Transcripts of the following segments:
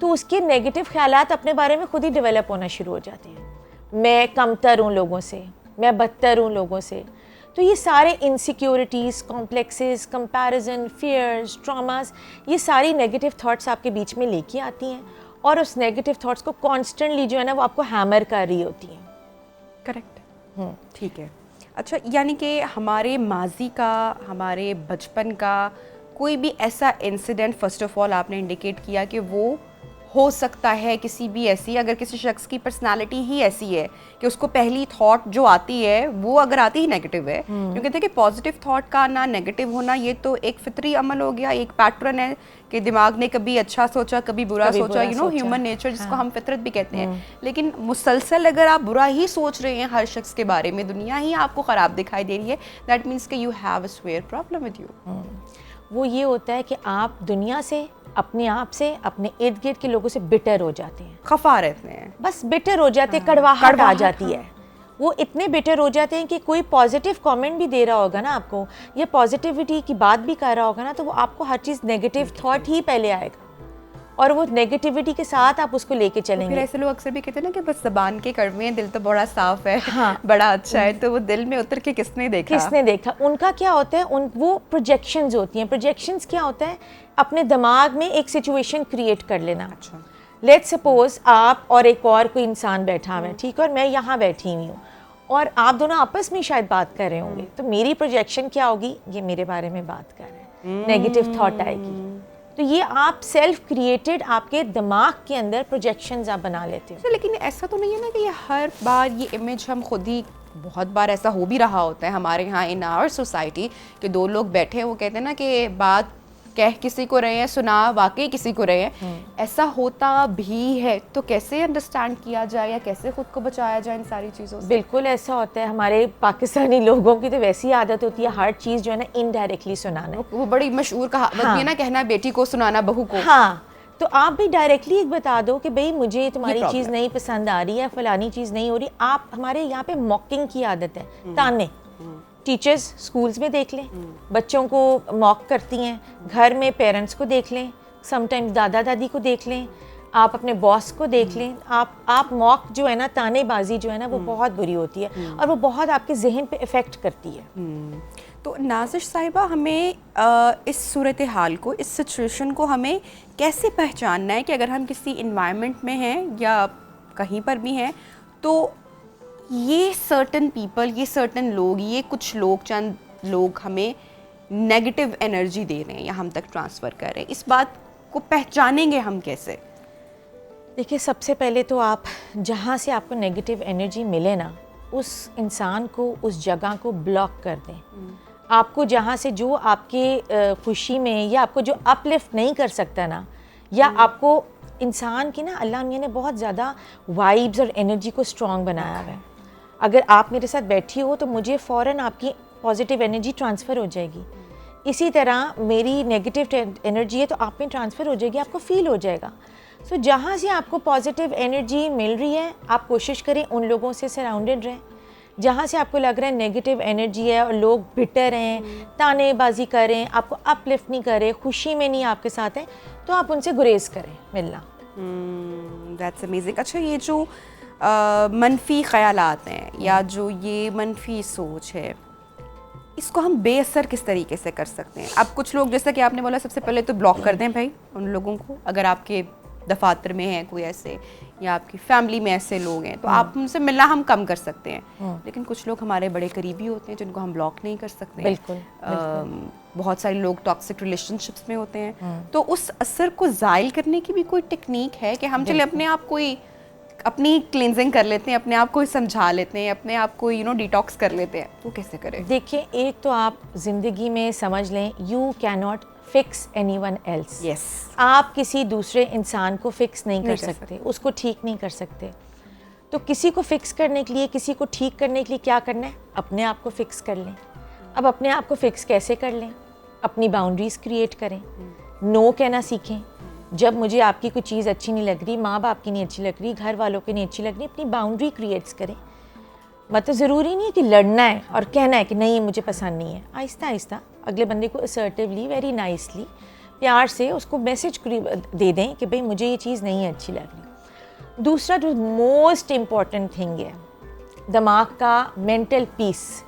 تو اس کے نیگیٹو خیالات اپنے بارے میں خود ہی ڈیولپ ہونا شروع ہو جاتے ہیں. میں کمتر ہوں لوگوں سے, میں بدتر ہوں لوگوں سے. تو یہ سارے insecurities, complexes, comparison, fears, traumas, یہ ساری نیگیٹو تھاٹس آپ کے بیچ میں لے کے آتی ہیں, اور اس نیگیٹو تھاٹس کو کانسٹنٹلی جو ہے نا وہ آپ کو ہیمر کر رہی ہوتی ہیں. کریکٹ. ٹھیک ہے. اچھا, یعنی کہ ہمارے ماضی کا, ہمارے بچپن کا کوئی بھی ایسا انسیڈنٹ فرسٹ آف آل آپ نے انڈیکیٹ کیا کہ وہ ہو سکتا ہے کسی بھی ایسی, اگر کسی شخص کی پرسنالٹی ہی ایسی ہے کہ اس کو پہلی تھاٹ جو آتی ہے وہ اگر آتی ہی نیگیٹو ہے, کیونکہ دیکھیں پازیٹیو تھاٹ کا آنا, نیگیٹو ہونا, یہ تو ایک فطری عمل ہو گیا, ایک پیٹرن ہے کہ دماغ نے کبھی اچھا سوچا کبھی برا سوچا, ہیومن نیچر جس کو ہم فطرت بھی کہتے ہیں. لیکن مسلسل اگر آپ برا ہی سوچ رہے ہیں ہر شخص کے بارے میں, دنیا ہی آپ کو خراب دکھائی دے رہی ہے, دیٹ مینس کہ you have a severe problem with you. وہ یہ ہوتا ہے کہ آپ دنیا سے, اپنے آپ سے, اپنے ارد گرد کے لوگوں سے بٹر ہو جاتے ہیں, خفا رہتے ہیں, بس بٹر ہو جاتے ہیں, کڑواہٹ آ جاتی ہے. وہ اتنے بٹر ہو جاتے ہیں کہ کوئی پازیٹیو کامنٹ بھی دے رہا ہوگا نا آپ کو, یا پازیٹیوٹی کی بات بھی کر رہا ہوگا نا, تو وہ آپ کو ہر چیز نیگیٹو تھاٹ ہی پہلے آئے گا, اور وہ نیگیٹیوٹی کے ساتھ آپ اس کو لے کے چلیں پھر گے. ایسے لوگ اکثر بھی کہتے ہیں نا کہ بس زبان کے کڑوے ہیں, دل تو بڑا صاف ہے, بڑا اچھا ہے, تو وہ دل میں اتر کے کس نے دیکھا, کس نے دیکھا. ان کا کیا ہوتا ہے, وہ پروجیکشنز ہوتی ہیں. پروجیکشنز کیا ہوتا ہے, اپنے دماغ میں ایک سچویشن کریٹ کر لینا. اچھا, لیٹ سپوز آپ اور ایک اور کوئی انسان بیٹھا ہوا ہے, ٹھیک ہے, اور میں یہاں بیٹھی ہوئی ہوں, اور آپ دونوں آپس میں شاید بات کر رہے ہوں گے, تو میری پروجیکشن کیا ہوگی, یہ میرے بارے میں بات کر رہے ہیں, نیگیٹو تھاٹ آئے گی. تو یہ آپ سیلف کریٹڈ آپ کے دماغ کے اندر پروجیکشنز آپ بنا لیتے ہو. لیکن ایسا تو نہیں ہے نا کہ یہ ہر بار یہ امیج ہم خود ہی, بہت بار ایسا ہو بھی رہا ہوتا ہے ہمارے یہاں ان آور سوسائٹی کہ دو لوگ بیٹھے ہیں, وہ کہتے ہیں نا کہ بات کہہ کسی کو رہے ہیں, سنا واقعی کسی کو رہے ہیں. ایسا ہوتا بھی ہے تو کیسے انڈرسٹینڈ کیا جائے, یا کیسے خود کو بچایا جائے ان ساری چیزوں سے؟ بالکل ایسا ہوتا ہے. ہمارے پاکستانی لوگوں کی تو ویسی عادت ہوتی ہے ہر چیز جو ہے نا انڈائریکٹلی سنانا. وہ بڑی مشہور کہاوت بھی ہے نا, کہنا بیٹی کو سنانا بہو کو. ہاں, تو آپ بھی ڈائریکٹلی ایک بتا دو کہ بھئی مجھے تمہاری چیز نہیں پسند آ رہی ہے, فلانی چیز نہیں ہو رہی. آپ, ہمارے یہاں پہ موکنگ کی عادت ہے, تانے. ٹیچرز اسکولز میں دیکھ لیں, بچوں کو موک کرتی ہیں, گھر میں پیرنٹس کو دیکھ لیں, سم ٹائمز دادا دادی کو دیکھ لیں, آپ اپنے باس کو دیکھ لیں. آپ موک جو ہے نا, تانے بازی جو ہے نا, وہ بہت بری ہوتی ہے, اور وہ بہت آپ کے ذہن پہ افیکٹ کرتی ہے. تو نازش صاحبہ, ہمیں اس صورتحال کو, اس سچویشن کو ہمیں کیسے پہچاننا ہے کہ اگر ہم کسی انوائرمنٹ میں ہیں یا کہیں پر بھی ہیں, تو یہ سرٹن پیپل, یہ سرٹن لوگ, یہ کچھ لوگ, چند لوگ ہمیں نیگیٹو انرجی دے رہے ہیں یا ہم تک ٹرانسفر کر رہے ہیں, اس بات کو پہچانیں گے ہم کیسے؟ دیکھیے, سب سے پہلے تو آپ جہاں سے آپ کو نیگیٹو انرجی ملے نا, اس انسان کو, اس جگہ کو بلاک کر دیں. آپ کو جہاں سے جو آپ کے خوشی میں, یا آپ کو جو اپ لفٹ نہیں کر سکتا نا, یا آپ کو انسان کی نا, اللہ میاں نے بہت زیادہ وائبز اور انرجی کو اسٹرانگ بنایا ہوا ہے. اگر آپ میرے ساتھ بیٹھی ہو تو مجھے فوراً آپ کی پازیٹیو انرجی ٹرانسفر ہو جائے گی. اسی طرح میری نیگیٹو انرجی ہے تو آپ میں ٹرانسفر ہو جائے گی, آپ کو فیل ہو جائے گا. سو جہاں سے آپ کو پازیٹیو انرجی مل رہی ہے, آپ کوشش کریں ان لوگوں سے سراؤنڈڈ رہیں. جہاں سے آپ کو لگ رہا ہے نیگیٹو انرجی ہے اور لوگ بٹر ہیں, تانے بازی کریں, آپ کو اپ لفٹ نہیں کریں, خوشی میں نہیں آپ کے ساتھ ہیں, تو آپ ان سے گریز کریں ملنا. That's amazing. اچھا, یہ جو منفی خیالات ہیں یا جو یہ منفی سوچ ہے, اس کو ہم بے اثر کس طریقے سے کر سکتے ہیں؟ اب کچھ لوگ, جیسا کہ آپ نے بولا, سب سے پہلے تو بلاک کر دیں بھائی ان لوگوں کو. اگر آپ کے دفاتر میں ہیں کوئی ایسے, یا آپ کی فیملی میں ایسے لوگ ہیں, تو آپ ان سے ملنا ہم کم کر سکتے ہیں. لیکن کچھ لوگ ہمارے بڑے قریبی ہوتے ہیں جن کو ہم بلاک نہیں کر سکتے. بالکل. بہت سارے لوگ ٹاکسک ریلیشن شپس میں ہوتے ہیں, تو اس اثر کو زائل کرنے کی بھی کوئی ٹیکنیک ہے کہ ہم چلے اپنے آپ کو اپنی کلینزنگ کر لیتے ہیں, اپنے آپ کو سمجھا لیتے ہیں, اپنے آپ کو ڈیٹاکس کر لیتے ہیں؟ وہ کیسے کریں؟ دیکھیں, ایک تو آپ زندگی میں سمجھ لیں, یو کی not fix anyone else. Yes, آپ کسی دوسرے انسان کو فکس نہیں کر سکتے, اس کو ٹھیک نہیں کر سکتے. تو کسی کو فکس کرنے کے لیے, کسی کو ٹھیک کرنے کے لیے کیا کرنا ہے, اپنے آپ کو فکس کر لیں. اب اپنے آپ کو فکس کیسے کر لیں؟ اپنی باؤنڈریز کریٹ کریں, نو کہنا سیکھیں. جب مجھے آپ کی کوئی چیز اچھی نہیں لگ رہی, ماں باپ کی نہیں اچھی لگ رہی, گھر والوں کی نہیں اچھی لگ رہی, اپنی باؤنڈری کریٹس کریں. مطلب ضروری نہیں ہے کہ لڑنا ہے اور کہنا ہے کہ نہیں مجھے پسند نہیں ہے. آہستہ آہستہ اگلے بندے کو اسرٹیولی, ویری نائسلی پیار سے اس کو میسج دے دیں کہ بھئی مجھے یہ چیز نہیں اچھی لگ رہی. دوسرا جو موسٹ امپورٹنٹ تھنگ ہے دماغ کا مینٹل پیس.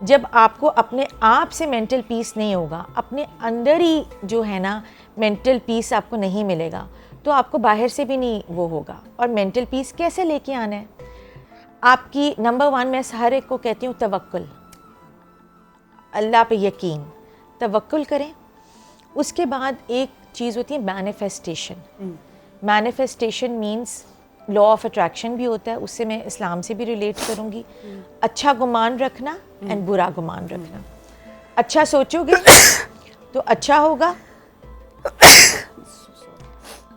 جب آپ کو اپنے آپ سے مینٹل پیس نہیں ہوگا, اپنے اندر ہی جو ہے نا مینٹل پیس آپ کو نہیں ملے گا, تو آپ کو باہر سے بھی نہیں وہ ہوگا. اور مینٹل پیس کیسے لے کے آنا ہے؟ آپ کی نمبر 1 میں ہر ایک کو کہتی ہوں توکل, اللہ پہ یقین, توکل کریں. اس کے بعد ایک چیز ہوتی ہے manifestation. Manifestation means law of attraction بھی ہوتا ہے, اس سے میں اسلام سے بھی ریلیٹ کروں گی. اچھا گمان رکھنا اینڈ برا گمان رکھنا. اچھا سوچو گے تو اچھا ہوگا,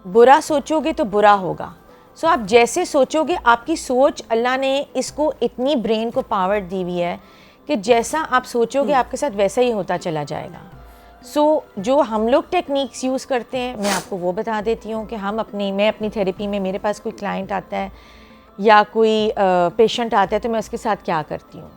برا سوچو گے تو برا ہوگا. سو آپ جیسے سوچو گے, آپ کی سوچ, اللہ نے اس کو اتنی برین کو پاور دی ہوئی ہے کہ جیسا آپ سوچو گے آپ کے ساتھ ویسا ہی ہوتا چلا جائے گا. سو جو ہم لوگ ٹیکنیکس یوز کرتے ہیں میں آپ کو وہ بتا دیتی ہوں کہ میں اپنی تھیراپی میں, میرے پاس کوئی کلائنٹ آتا ہے یا کوئی پیشنٹ آتا ہے تو میں اس کے ساتھ کیا کرتی ہوں.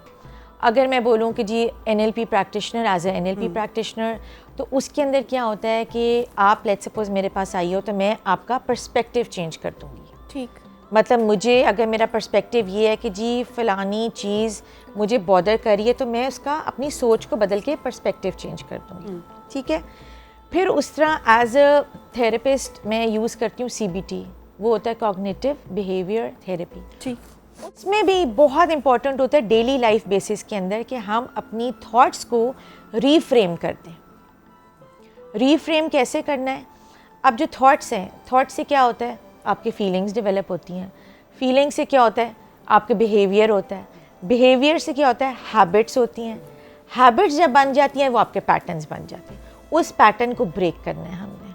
اگر میں بولوں کہ جی NLP practitioner, as a NLP practitioner, تو اس کے اندر کیا ہوتا ہے کہ آپ لیٹ سپوز میرے پاس آئی ہو تو میں آپ کا پرسپیکٹیو چینج کر دوں گی. ٹھیک, مطلب مجھے اگر میرا پرسپیکٹیو یہ ہے کہ جی فلانی چیز مجھے بادر کر رہی ہے تو میں اس کا اپنی سوچ کو بدل کے پرسپیکٹیو چینج کر دوں گی. ٹھیک ہے. پھر اس طرح ایز اے تھیراپسٹ میں یوز کرتی ہوں CBT, وہ ہوتا ہے کوگنیٹو بیہیویئر تھیراپی. ٹھیک. اس میں بھی بہت امپورٹنٹ ہوتا ہے ڈیلی لائف بیسس کے اندر کہ ہم اپنی تھاٹس کو ری فریم کر دیں. ری فریم کیسے کرنا ہے؟ اب جو تھاٹس ہیں, تھاٹ سے کیا ہوتا ہے, آپ کی فیلنگز ڈیولپ ہوتی ہیں. فیلنگ سے کیا ہوتا ہے, آپ کا بیہیویئر ہوتا ہے. بیہیویئر سے کیا ہوتا ہے, ہیبٹس ہوتی ہیں. ہیبٹس جب بن جاتی ہیں وہ آپ کے پیٹرنز بن جاتے ہیں. اس پیٹرن کو بریک کرنا ہے ہم نے.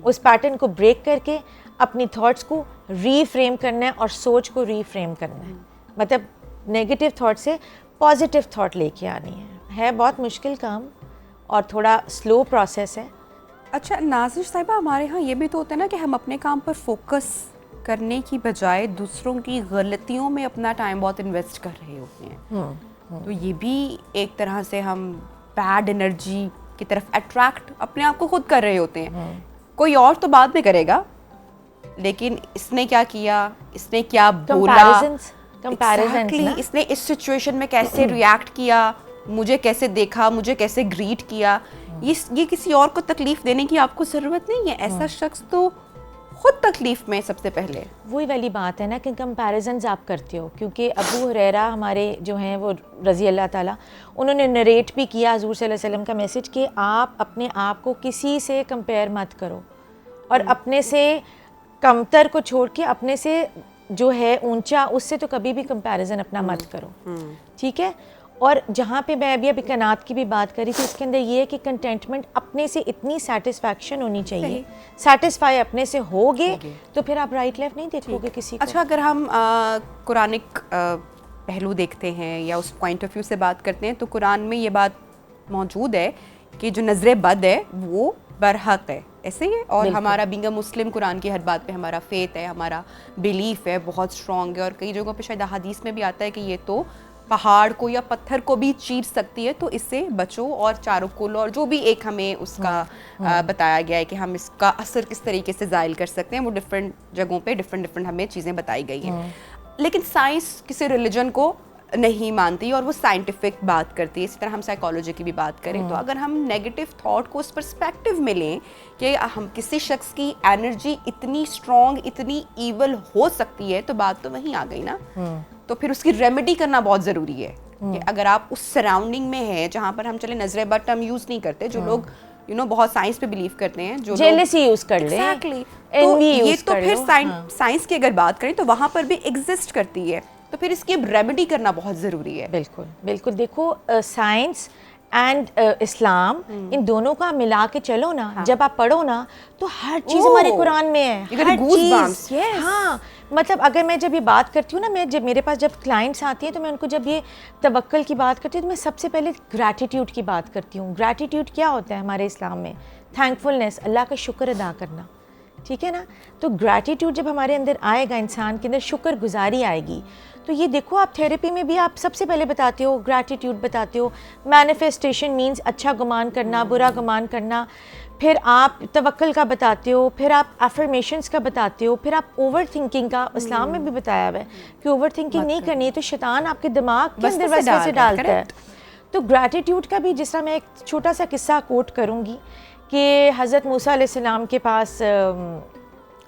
اس پیٹرن کو بریک کر کے اپنی تھاٹس کو ری فریم کرنا ہے اور سوچ کو ری فریم کرنا ہے. مطلب نیگیٹو تھاٹ سے پازیٹیو تھاٹ لے کے آنی ہے بہت مشکل کام اور تھوڑا سلو پروسیس ہے. اچھا نازش صاحبہ, ہمارے ہاں یہ بھی تو ہوتا ہے نا کہ ہم اپنے کام پر فوکس کرنے کی بجائے دوسروں کی غلطیوں میں اپنا ٹائم بہت انویسٹ کر رہے ہوتے ہیں. تو یہ بھی ایک طرح سے ہم بیڈ انرجی کی طرف اٹریکٹ اپنے آپ کو خود کر رہے ہوتے ہیں. کوئی اور تو بعد میں کرے گا, لیکن اس نے کیا کیا, اس نے کیا بولا, اس نے اس سچویشن میں کیسے ریئیکٹ کیا, مجھے کیسے دیکھا, مجھے کیسے گریٹ کیا, یہ کسی اور کو تکلیف دینے کی آپ کو ضرورت نہیں ہے. ایسا شخص تو خود تکلیف میں سب سے پہلے. وہی والی بات ہے نا کہ کمپیریزنز آپ کرتے ہو, کیونکہ ابو ہریرہ ہمارے جو ہیں وہ رضی اللہ تعالیٰ, انہوں نے نریٹ بھی کیا حضور صلی اللہ علیہ وسلم کا میسج کہ آپ اپنے آپ کو کسی سے کمپیئر مت کرو, اور اپنے سے کمتر کو چھوڑ کے اپنے سے جو ہے اونچا اس سے تو کبھی بھی کمپیریزن اپنا مت کرو. ٹھیک ہے. اور جہاں پہ میں ابھی قناعت کی بھی بات کری تھی, اس کے اندر یہ ہے کہ کنٹینٹمنٹ اپنے سے اتنی سیٹسفیکشن ہونی چاہیے, سیٹسفائی اپنے سے ہوگے تو پھر آپ رائٹ لیفٹ نہیں دیکھو گے کسی کو. اچھا, اگر ہم قرآنک پہلو دیکھتے ہیں یا اس پوائنٹ آف ویو سے بات کرتے ہیں تو قرآن میں یہ بات موجود ہے کہ جو نظر بد ہے وہ برحق ہے, ایسے ہی ہے. اور ہمارا بینگ اے مسلم قرآن کی ہر بات پہ ہمارا فیتھ ہے, ہمارا بلیف ہے, بہت اسٹرانگ ہے. اور کئی جگہوں پہ شاید احادیث میں بھی آتا ہے کہ یہ تو پہاڑ کو یا پتھر کو بھی چیر سکتی ہے, تو اس سے بچو. اور چاروں کل اور جو بھی ایک ہمیں اس کا بتایا گیا ہے کہ ہم اس کا اثر کس طریقے سے زائل کر سکتے ہیں, وہ ڈفرینٹ جگہوں پہ ڈفرینٹ ہمیں چیزیں بتائی گئی ہیں. لیکن سائنس کسی ریلیجن کو نہیں مانتی اور وہ سائنٹیفک بات کرتی ہے. اسی طرح ہم سائیکالوجی کی بھی بات کریں تو اگر ہم نیگیٹو تھاٹ کو اس پرسپیکٹیو میں لیں کہ ہم کسی شخص کی انرجی اتنی اسٹرانگ, اتنی ایول ہو سکتی ہے, تو بات تو وہیں آ گئی نا. تو پھر اس کی ریمیڈی کرنا بہت ضروری ہے کہ اگر آپ اس سراؤنڈنگ میں ہیں جہاں پر ہم چلے نظر بد ہم یوز نہیں کرتے, جو لوگ بہت سائنس پہ بلیو کرتے ہیں, جو جیلسی یوز کر لیں, تو یہ تو پھر سائنس کی اگر بات کریں تو وہاں پر بھی ایگزسٹ کرتی ہے, تو پھر اس کی اب ریمیڈی کرنا بہت ضروری ہے. بالکل بالکل. دیکھو سائنس اینڈ اسلام ان دونوں کا ملا کے چلو نا, جب آپ پڑھو نا تو ہر چیز ہمارے قرآن میں ہے, ہر چیز. ہاں مطلب اگر میں جب یہ بات کرتی ہوں نا, میں جب میرے پاس جب کلائنٹس آتی ہیں تو میں ان کو جب یہ توکل کی بات کرتی ہوں تو میں سب سے پہلے گریٹیٹیوڈ کی بات کرتی ہوں. گریٹیٹیوڈ کیا ہوتا ہے ہمارے اسلام میں؟ تھینکفلنس, اللہ کا شکر ادا کرنا ٹھیک ہے نا. تو گریٹیٹیوڈ جب ہمارے اندر آئے گا, انسان کے اندر شکر گزاری آئے گی, تو یہ دیکھو آپ تھیراپی میں بھی آپ سب سے پہلے بتاتے ہو گریٹیٹیوڈ بتاتے ہو. مینیفیسٹیشن مینس اچھا گمان کرنا, برا گمان کرنا. پھر آپ توکل کا بتاتے ہو, پھر آپ افرمیشنس کا بتاتے ہو, پھر آپ اوور تھنکنگ کا, اسلام میں بھی بتایا ہوا ہے کہ اوور تھنکنگ نہیں کرنی ہے, تو شیطان آپ کے دماغ کے اندر وسوسے ڈالتا ہے. تو گریٹیٹیوڈ کا بھی, جس طرح میں ایک چھوٹا سا قصہ کوٹ کروں گی کہ حضرت موسیٰ علیہ السلام کے پاس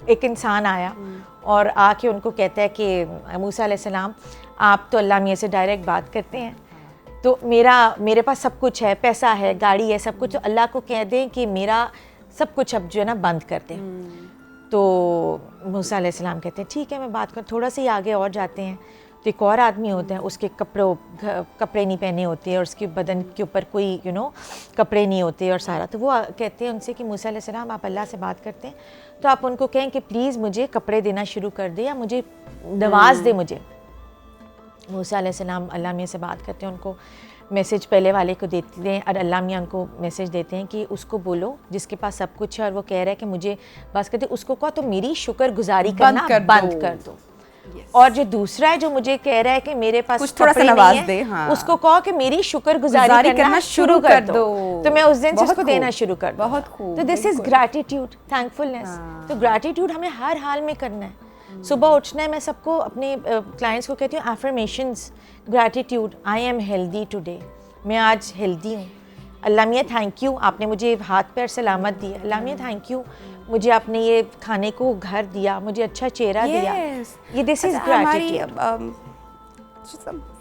ایک انسان آیا اور آ کے ان کو کہتا ہے کہ موسیٰ علیہ السلام آپ تو اللہ میاں سے ڈائریکٹ بات کرتے ہیں, تو میرے پاس سب کچھ ہے, پیسہ ہے, گاڑی ہے, سب کچھ, تو اللہ کو کہہ دیں کہ میرا سب کچھ اب جو ہے نا بند کر دیں. تو موسیٰ علیہ السلام کہتے ہیں ٹھیک ہے میں بات کروں. تھوڑا سا ہی آگے اور جاتے ہیں تو ایک اور آدمی ہوتا ہے, اس کے کپڑے نہیں پہنے ہوتے اور اس کے بدن کے اوپر کوئی کپڑے نہیں ہوتے اور سارا. تو وہ کہتے ہیں ان سے کہ موسیٰ علیہ السلام آپ اللہ سے بات کرتے ہیں تو آپ ان کو کہیں کہ پلیز مجھے کپڑے دینا شروع کر دے یا مجھے نواز دے مجھے. موسیٰ علیہ السلام اللہ میاں سے بات کرتے ہیں, ان کو میسج پہلے والے کو دیتے ہیں اور اللہ میاں ان کو میسج دیتے ہیں کہ اس کو بولو جس کے پاس سب کچھ ہے اور وہ کہہ رہا ہے کہ مجھے بس کرتے, اس کو کہو تو میری شکر گزاری کرنا بند کر دو. اور جو دوسرا ہے جو مجھے کہہ رہا ہے کہ میرے پاس کپڑے نہیں ہیں, اس کو کہو کہ میری شکر گزاری کرنا شروع کر دو, تو میں اس دن سے اس کو دینا شروع کر دوں. بہت خوب. تو دس از گریٹیٹیوڈ, تھینکفلنس. تو گریٹیٹیوڈ ہمیں ہر حال میں کرنا ہے. صبح اٹھنا ہے, میں سب کو اپنے کلائنٹس کو کہتی ہوں affirmations, gratitude, I am healthy today, میں آج ہیلدی ہوں. اللہ میاں تھینک یو, آپ نے مجھے ہاتھ پیر سلامت دیا. اللہ میاں تھینک یو, مجھے آپ نے یہ کھانے کو گھر دیا, مجھے اچھا چہرہ دیا. یہ دس از گریٹیٹیوڈ.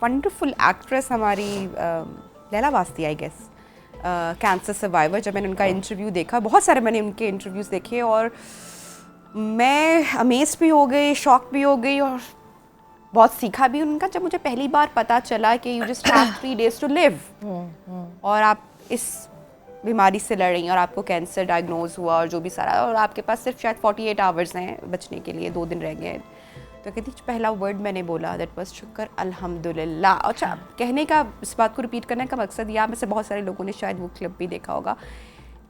ونڈرفل ایکٹریس ہماری لیلا واسطی, آئی گیس کینسر سروائیور, جب میں نے ان کا انٹرویو دیکھا, بہت سارے میں نے ان کے انٹرویوز دیکھے اور میں امیز بھی ہو گئی, شاک بھی ہو گئی اور بہت سیکھا بھی ان کا. جب مجھے پہلی بار پتہ چلا کہ you just have 3 days to leave اور آپ اس بیماری سے لڑ رہی ہیں اور آپ کو کینسر ڈائگنوز ہوا اور جو بھی سارا, اور آپ کے پاس صرف شاید 48 hours ہیں بچنے کے لیے, 2 دن رہ گئے. تو کہتی پہلا ورڈ میں نے بولا دیٹ واز شکر الحمدللہ. اچھا, کہنے کا, اس بات کو ریپیٹ کرنے کا مقصد یہ, آپ میں سے بہت سارے لوگوں نے شاید وہ کلپ بھی دیکھا ہوگا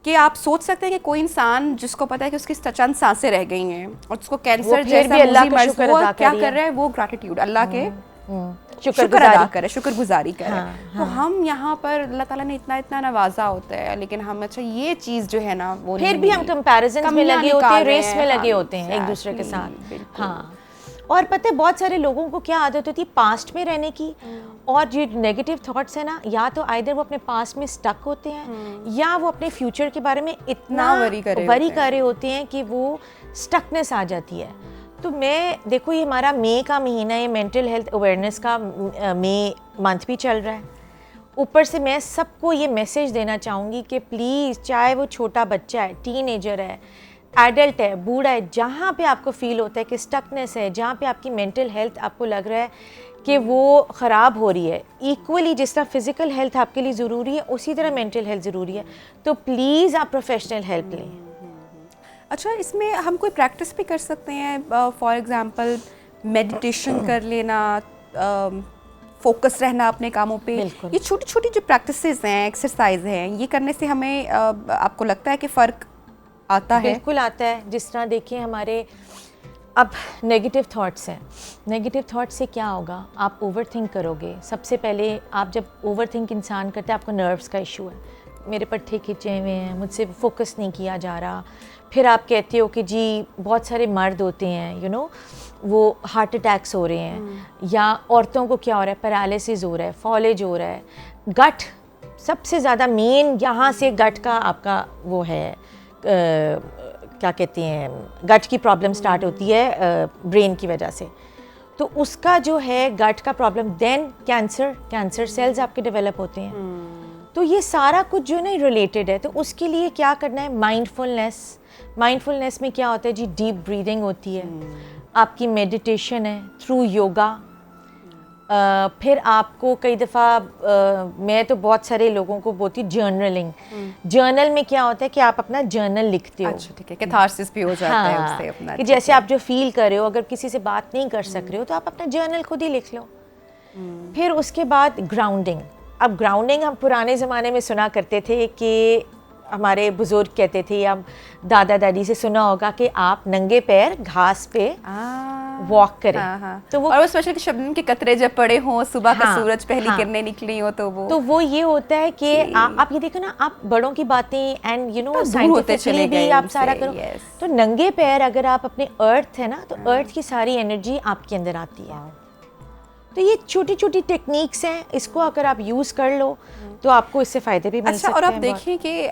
کہ آپ سوچ سکتے ہیں کہ کوئی انسان جس کو پتا ہے کہ اس کی چند سانسیں رہ گئی ہیں اور اس کو کینسر جیسا مرض ہوا, کیا کر رہا ہے وہ گریٹیٹیوڈ, اللہ کے شکر ادا کرے, شکر گزاری کرے. تو ہم یہاں پر اللہ تعالیٰ نے اتنا نوازا ہوتا ہے, لیکن ہم اچھا یہ چیز جو ہے نا وہ پھر بھی ہم کمپیریزن میں لگے ہوتے ہیں, ریس میں لگے ہوتے ہیں ایک دوسرے کے ساتھ. ہاں, اور پتہ ہے بہت سارے لوگوں کو کیا عادت ہوتی ہے پاسٹ میں رہنے کی, اور جو نیگیٹو تھاٹس ہیں نا, یا تو آئیدر وہ اپنے پاسٹ میں سٹک ہوتے ہیں یا وہ اپنے فیوچر کے بارے میں اتنا وری کر رہے ہوتے ہیں کہ وہ سٹکنس آ جاتی ہے. تو میں دیکھو, یہ ہمارا مئی کا مہینہ, یہ مینٹل ہیلتھ اویئرنیس کا مئی منتھ بھی چل رہا ہے. اوپر سے میں سب کو یہ میسیج دینا چاہوں گی کہ پلیز, چاہے وہ چھوٹا بچہ ہے, ٹین ایجر ہے, ایڈلٹ ہے, بوڑھا ہے, جہاں پہ آپ کو فیل ہوتا ہے کہ سٹکنس ہے, جہاں پہ آپ کی مینٹل ہیلتھ آپ کو لگ رہا ہے کہ وہ خراب ہو رہی ہے, ایکولی جس طرح فزیکل ہیلتھ آپ کے لیے ضروری ہے اسی طرح مینٹل ہیلتھ ضروری ہے, تو پلیز آپ پروفیشنل ہیلپ لیں. اچھا, اس میں ہم کوئی پریکٹس بھی کر سکتے ہیں, فار ایگزامپل میڈیٹیشن کر لینا, فوکس رہنا اپنے کاموں پہ, یہ چھوٹی چھوٹی جو پریکٹسز ہیں, ایکسرسائز ہیں, یہ کرنے سے ہمیں آپ کو لگتا ہے کہ فرق آتا ہے؟ بالکل آتا ہے. جس طرح دیکھیں ہمارے اب نیگیٹو تھاٹس ہیں, نیگیٹو تھاٹ سے کیا ہوگا, آپ اوور تھنک کرو گے. سب سے پہلے آپ جب اوور تھنک انسان کرتے ہیں, آپ کو نروس کا ایشو ہے, میرے پٹھے کھنچے ہوئے ہیں, مجھ سے فوکس نہیں کیا جا رہا. پھر آپ کہتے ہو کہ جی بہت سارے مرد ہوتے ہیں وہ ہارٹ اٹیکس ہو رہے ہیں, یا عورتوں کو کیا ہو رہا ہے, پیرالسس ہو رہا ہے, فالج ہو رہا ہے. گٹ سب سے زیادہ مین, یہاں سے گٹ کا آپ کا وہ ہے, کیا کہتے ہیں, گٹ کی پرابلم سٹارٹ ہوتی ہے برین کی وجہ سے. تو اس کا جو ہے گٹ کا پرابلم, دین کینسر سیلز آپ کے ڈیولپ ہوتے ہیں. تو یہ سارا کچھ جو ہے نا ریلیٹڈ ہے. تو اس کے لیے کیا کرنا ہے, مائنڈ فلنس میں کیا ہوتا ہے جی, ڈیپ بریدنگ ہوتی ہے, آپ کی میڈیٹیشن ہے تھرو یوگا. پھر آپ کو کئی دفعہ میں تو بہت سارے لوگوں کو بولتی ہوں جرنلنگ. جرنل میں کیا ہوتا ہے کہ آپ اپنا جرنل لکھتے ہو. اچھا ٹھیک ہے, کیتھارسس بھی ہو جاتا ہے اس سے اپنا, کہ جیسے آپ جو فیل کر رہے ہو, اگر کسی سے بات نہیں کر سک رہے ہو تو آپ اپنا جرنل خود ہی لکھ لو. پھر اس کے بعد گراؤنڈنگ. اب گراؤنڈنگ ہم پرانے زمانے میں سنا کرتے تھے کہ ہمارے بزرگ کہتے تھے یا دادا دادی سے سنا ہوگا کہ آپ ننگے پیر گھاس پہ واک کریں. تو وہ اور اسپیشلی شبنم کے قطرے جب پڑے ہوں, صبح کا سورج پہلی کرنیں نکلی ہوں, تو وہ یہ ہوتا ہے کہ آپ یہ دیکھو نا, آپ بڑوں کی باتیں اینڈ یو نو سائنٹیفکلی بھی آپ سارا کرو, تو ننگے پیر اگر آپ اپنے ارتھ ہے نا, تو ارتھ کی ساری انرجی آپ کے اندر آتی ہے. تو یہ چھوٹی چھوٹی ٹیکنیکس ہیں, اس کو اگر آپ یوز کر لو تو آپ کو اس سے فائدے بھی مل سکتے ہیں. اور آپ دیکھیں کہ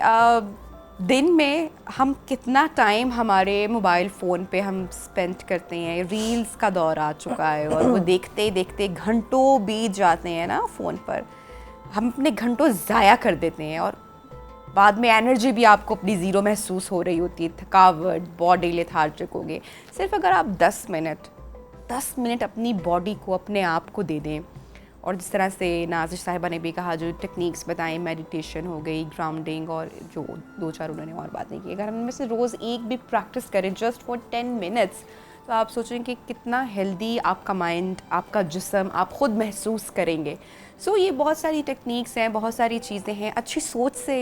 دن میں ہم کتنا ٹائم ہمارے موبائل فون پہ ہم اسپینڈ کرتے ہیں. ریلز کا دور آ چکا ہے اور وہ دیکھتے دیکھتے گھنٹوں بیت جاتے ہیں نا فون پر. ہم اپنے گھنٹوں ضائع کر دیتے ہیں اور بعد میں انرجی بھی آپ کو اپنی زیرو محسوس ہو رہی ہوتی ہے, تھکاوٹ, باڈی لیتھارجک ہو گئے. صرف اگر آپ 10 منٹ اپنی باڈی کو, اپنے آپ کو دے دیں, اور جس طرح سے نازش صاحبہ نے بھی کہا, جو ٹیکنیکس بتائیں, میڈیٹیشن ہو گئی, گراؤنڈنگ, اور جو 2-4 انہوں نے اور باتیں کی, اگر ہم ان میں سے روز ایک بھی پریکٹس کریں جسٹ فار 10 منٹس, تو آپ سوچیں کہ کتنا ہیلدی آپ کا مائنڈ, آپ کا جسم, آپ خود محسوس کریں گے. سو یہ بہت ساری ٹیکنیکس ہیں, بہت ساری چیزیں ہیں. اچھی سوچ سے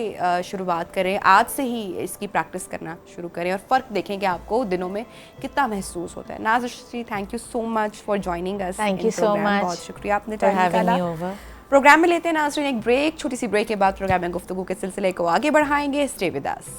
شروعات کریں, آج سے ہی اس کی پریکٹس کرنا شروع کریں اور فرق دیکھیں کہ آپ کو دنوں میں کتنا محسوس ہوتا ہے. Nazish ji, thank you so much for joining اس. تھینک یو سو مچ, بہت شکریہ آپ نے ٹائم نکالا. پروگرام میں لیتے ہیں ناظرین ایک بریک. چھوٹی سی بریک کے بعد پروگرام میں گفتگو کے سلسلے کو آگے بڑھائیں گے. Stay with us.